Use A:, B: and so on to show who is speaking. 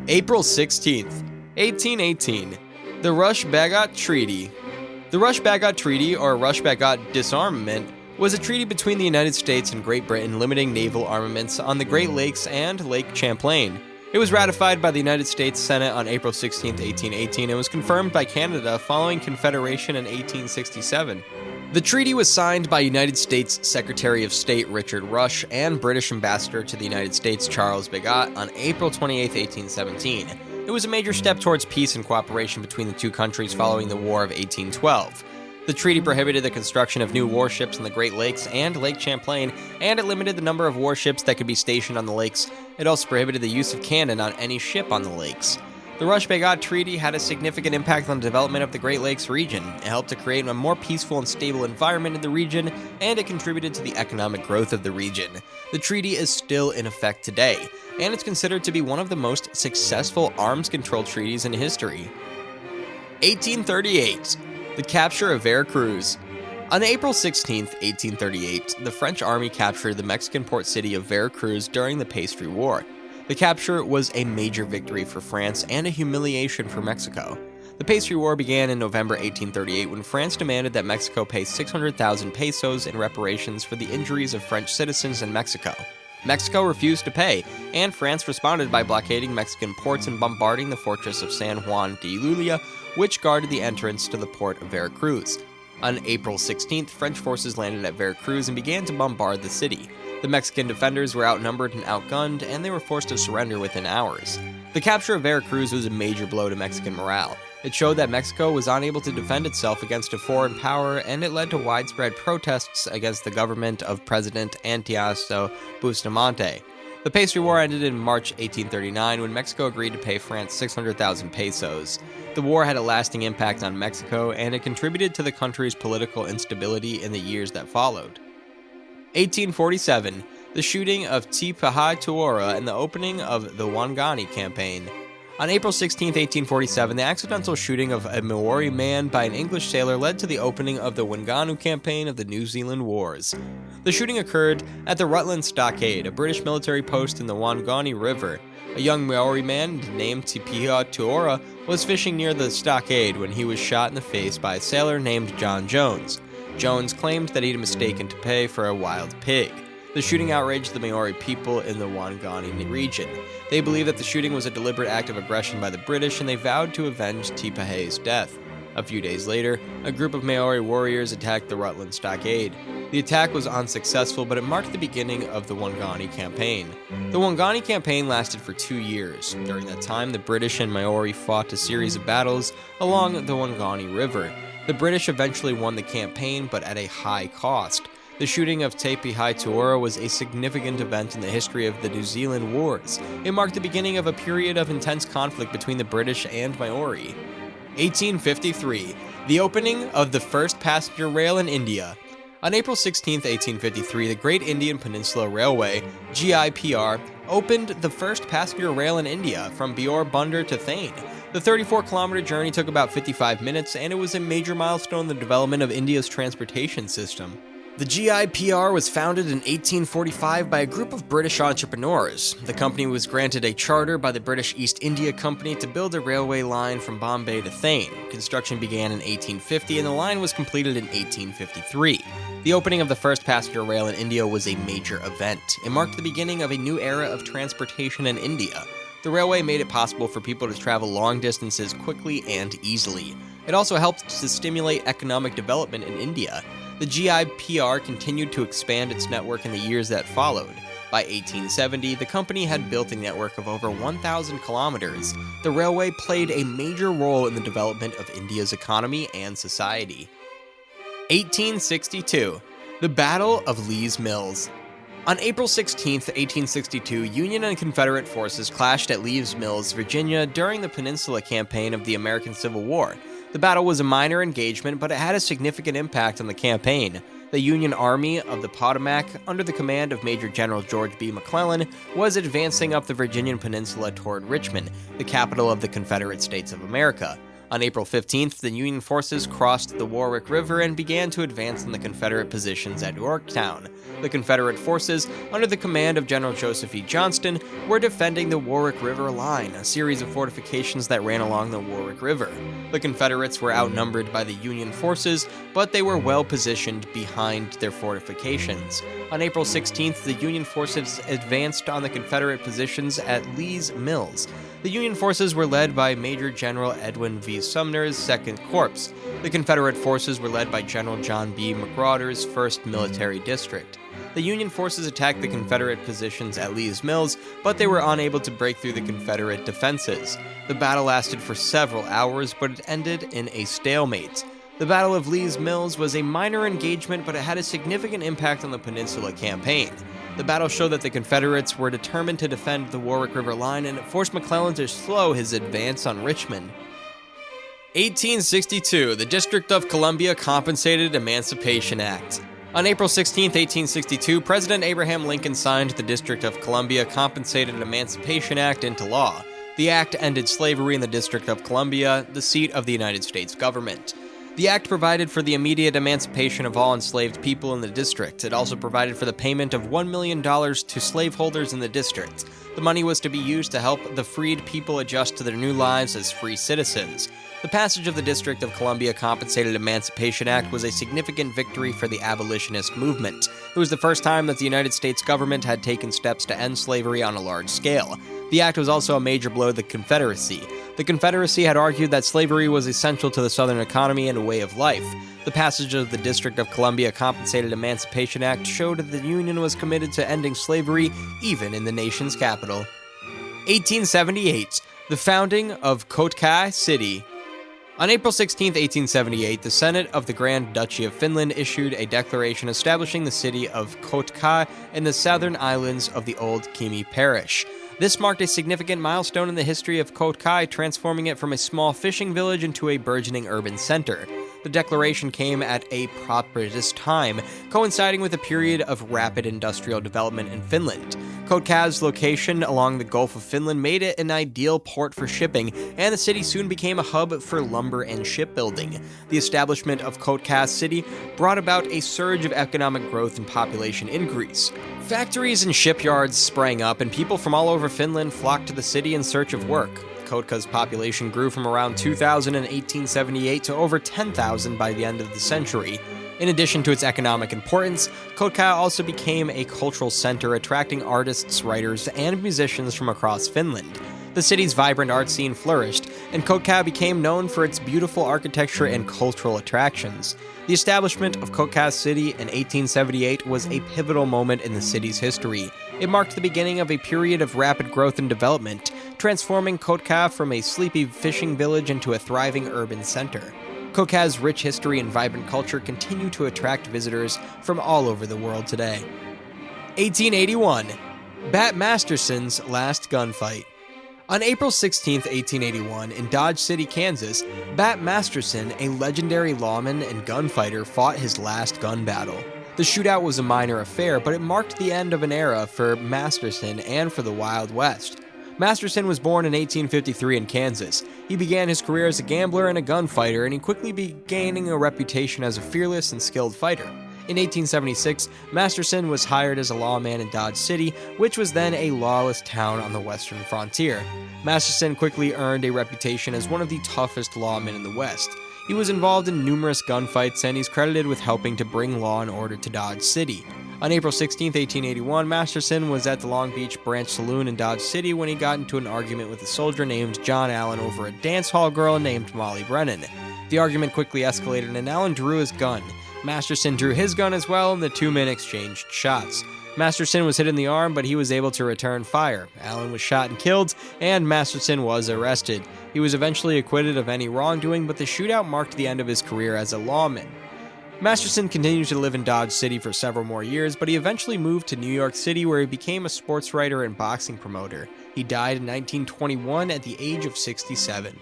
A: April 16th, 1818, the Bagot Treaty. The Bagot Treaty, or Bagot Disarmament, was a treaty between the United States and Great Britain limiting naval armaments on the Great Lakes and Lake Champlain. It was ratified by the United States Senate on April 16, 1818, and was confirmed by Canada following Confederation in 1867. The treaty was signed by United States Secretary of State Richard Rush and British Ambassador to the United States Charles Bagot on April 28, 1817. It was a major step towards peace and cooperation between the two countries following the War of 1812. The treaty prohibited the construction of new warships in the Great Lakes and Lake Champlain, and it limited the number of warships that could be stationed on the lakes. It also prohibited the use of cannon on any ship on the lakes. The Bagot Treaty had a significant impact on the development of the Great Lakes region. It helped to create a more peaceful and stable environment in the region, and it contributed to the economic growth of the region. The treaty is still in effect today, and it's considered to be one of the most successful arms control treaties in history. 1838. The capture of Veracruz. On April 16, 1838, the French army captured the Mexican port city of Veracruz during the Pastry War. The capture was a major victory for France and a humiliation for Mexico. The Pastry War began in November 1838 when France demanded that Mexico pay 600,000 pesos in reparations for the injuries of French citizens in Mexico. Mexico refused to pay, and France responded by blockading Mexican ports and bombarding the fortress of San Juan de Ulua, which guarded the entrance to the port of Veracruz. On April 16th, French forces landed at Veracruz and began to bombard the city. The Mexican defenders were outnumbered and outgunned, and they were forced to surrender within hours. The capture of Veracruz was a major blow to Mexican morale. It showed that Mexico was unable to defend itself against a foreign power, and it led to widespread protests against the government of President Anastasio Bustamante. The Pastry War ended in March 1839 when Mexico agreed to pay France 600,000 pesos. The war had a lasting impact on Mexico, and it contributed to the country's political instability in the years that followed. 1847, the shooting of Tipahai-Tuora and the opening of the Wangani Campaign. On April 16, 1847, the accidental shooting of a Maori man by an English sailor led to the opening of the Wanganu Campaign of the New Zealand Wars. The shooting occurred at the Rutland Stockade, a British military post in the Wangani River. A young Maori man named Tipahai-Tuora was fishing near the stockade when he was shot in the face by a sailor named John Jones. Jones claimed that he'd mistaken to pay for a wild pig. The shooting outraged the Maori people in the Wangani region. They believed that the shooting was a deliberate act of aggression by the British, and they vowed to avenge Tipahai's death. A few days later, a group of Maori warriors attacked the Rutland Stockade. The attack was unsuccessful, but it marked the beginning of the Wangani Campaign. The Wangani Campaign lasted for 2 years. During that time, the British and Maori fought a series of battles along the Wangani River. The British eventually won the campaign, but at a high cost. The shooting of Tipahai-Tuora was a significant event in the history of the New Zealand Wars. It marked the beginning of a period of intense conflict between the British and Maori. 1853, the opening of the first passenger rail in India. On April 16, 1853, the Great Indian Peninsula Railway, GIPR, opened the first passenger rail in India from Bior Bunder to Thane. The 34-kilometer journey took about 55 minutes, and it was a major milestone in the development of India's transportation system. The GIPR was founded in 1845 by a group of British entrepreneurs. The company was granted a charter by the British East India Company to build a railway line from Bombay to Thane. Construction began in 1850, and the line was completed in 1853. The opening of the first passenger rail in India was a major event. It marked the beginning of a new era of transportation in India. The railway made it possible for people to travel long distances quickly and easily. It also helped to stimulate economic development in India. The GIPR continued to expand its network in the years that followed. By 1870, the company had built a network of over 1,000 kilometers. The railway played a major role in the development of India's economy and society. 1862, the Battle of Lee's Mills. On April 16, 1862, Union and Confederate forces clashed at Lee's Mills, Virginia, during the Peninsula Campaign of the American Civil War. The battle was a minor engagement, but it had a significant impact on the campaign. The Union Army of the Potomac, under the command of Major General George B. McClellan, was advancing up the Virginian Peninsula toward Richmond, the capital of the Confederate States of America. On April 15th, the Union forces crossed the Warwick River and began to advance on the Confederate positions at Yorktown. The Confederate forces, under the command of General Joseph E. Johnston, were defending the Warwick River Line, a series of fortifications that ran along the Warwick River. The Confederates were outnumbered by the Union forces, but they were well positioned behind their fortifications. On April 16th, the Union forces advanced on the Confederate positions at Lee's Mills. The Union forces were led by Major General Edwin V. Sumner's 2nd Corps. The Confederate forces were led by General John B. McGrawder's 1st Military District. The Union forces attacked the Confederate positions at Lee's Mills, but they were unable to break through the Confederate defenses. The battle lasted for several hours, but it ended in a stalemate. The Battle of Lee's Mills was a minor engagement, but it had a significant impact on the Peninsula Campaign. The battle showed that the Confederates were determined to defend the Warwick River line, and it forced McClellan to slow his advance on Richmond. 1862, the District of Columbia Compensated Emancipation Act. On April 16, 1862, President Abraham Lincoln signed the District of Columbia Compensated Emancipation Act into law. The act ended slavery in the District of Columbia, the seat of the United States government. The act provided for the immediate emancipation of all enslaved people in the district. It also provided for the payment of $1 million to slaveholders in the district. The money was to be used to help the freed people adjust to their new lives as free citizens. The passage of the District of Columbia Compensated Emancipation Act was a significant victory for the abolitionist movement. It was the first time that the United States government had taken steps to end slavery on a large scale. The act was also a major blow to the Confederacy. The Confederacy had argued that slavery was essential to the Southern economy and a way of life. The passage of the District of Columbia Compensated Emancipation Act showed that the Union was committed to ending slavery even in the nation's capital. 1878, the founding of Kotka City. On April 16, 1878, the Senate of the Grand Duchy of Finland issued a declaration establishing the city of Kotka in the southern islands of the old Kymi Parish. This marked a significant milestone in the history of Kotka, transforming it from a small fishing village into a burgeoning urban center. The declaration came at a propitious time, coinciding with a period of rapid industrial development in Finland. Kotka's location along the Gulf of Finland made it an ideal port for shipping, and the city soon became a hub for lumber and shipbuilding. The establishment of Kotka City brought about a surge of economic growth and population increase. Factories and shipyards sprang up, and people from all over Finland flocked to the city in search of work. Kotka's population grew from around 2,000 in 1878 to over 10,000 by the end of the century. In addition to its economic importance, Kotka also became a cultural center, attracting artists, writers, and musicians from across Finland. The city's vibrant art scene flourished, and Kotka became known for its beautiful architecture and cultural attractions. The establishment of Kotka City in 1878 was a pivotal moment in the city's history. It marked the beginning of a period of rapid growth and development, transforming Kotka from a sleepy fishing village into a thriving urban center. Kotka's rich history and vibrant culture continue to attract visitors from all over the world today. 1881. Bat Masterson's last gunfight. On April 16, 1881, in Dodge City, Kansas, Bat Masterson, a legendary lawman and gunfighter, fought his last gun battle. The shootout was a minor affair, but it marked the end of an era for Masterson and for the Wild West. Masterson was born in 1853 in Kansas. He began his career as a gambler and a gunfighter, and he quickly began gaining a reputation as a fearless and skilled fighter. In 1876, Masterson was hired as a lawman in Dodge City, which was then a lawless town on the western frontier. Masterson quickly earned a reputation as one of the toughest lawmen in the West. He was involved in numerous gunfights, and he's credited with helping to bring law and order to Dodge City. On April 16, 1881, Masterson was at the Long Beach Branch Saloon in Dodge City when he got into an argument with a soldier named John Allen over a dance hall girl named Molly Brennan. The argument quickly escalated, and Allen drew his gun. Masterson drew his gun as well, and the two men exchanged shots. Masterson was hit in the arm, but he was able to return fire. Allen was shot and killed, and Masterson was arrested. He was eventually acquitted of any wrongdoing, but the shootout marked the end of his career as a lawman. Masterson continued to live in Dodge City for several more years, but he eventually moved to New York City, where he became a sports writer and boxing promoter. He died in 1921 at the age of 67.